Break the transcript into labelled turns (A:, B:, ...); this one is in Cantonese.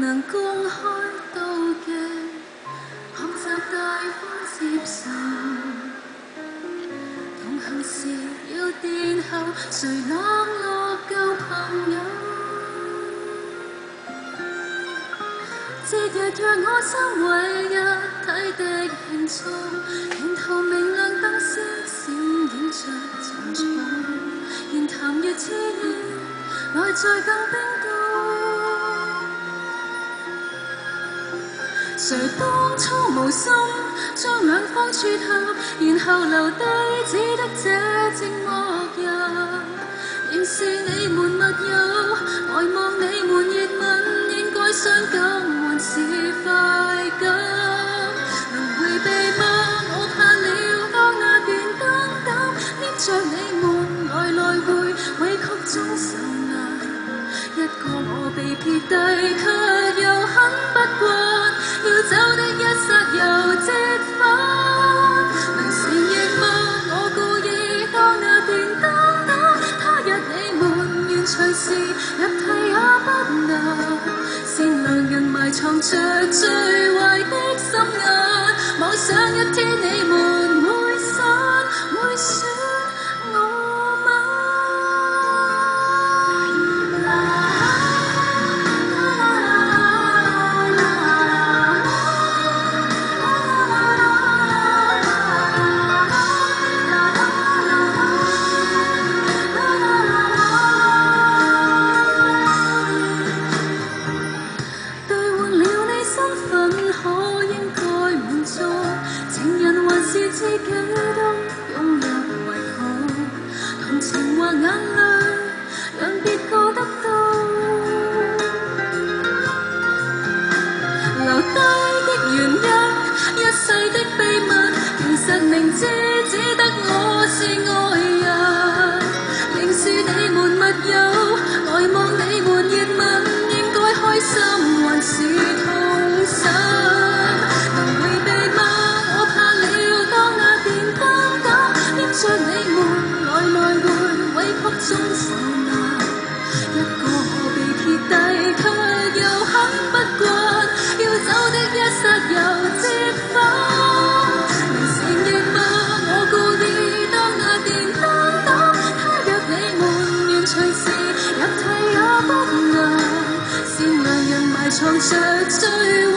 A: 能公開妒忌，學習大方接受。同行時要殿後，誰冷落舊朋友？節日若我心為一體的慶祝，沿途明亮燈飾閃映着沉重，言談越熾熱，內在更冰凍。誰當初無心將兩方撮合，然後留低只得這寂寞人。仍是你們密友，呆望你們熱吻，應該傷感還是快感？能迴避嗎？我怕了，當那段燈膽黏着你們，來回委屈中受難。一個我被撇低，卻又很不慣，要走的一剎又折返。能承認嗎？我故意當那段燈膽，他日你們願隨時入替也不能。善良人埋藏着最壞的心眼，妄想一天你們會散，會選我嗎？自己都擁有為好，同情或眼淚讓別個得到。留低的原因，一世的秘密，其實明知只得我是愛人。仍是你們密友，呆望你們熱吻，應該開心還是痛心？能迴避嗎？我怕了，當那段燈膽黏着你們，來回委屈中受難。一個我被撇低，卻又很不慣，要走的一剎又折返。能承認嗎？我故意當那段燈膽，他若你們願隨時入替也不能。善良人埋藏着最壞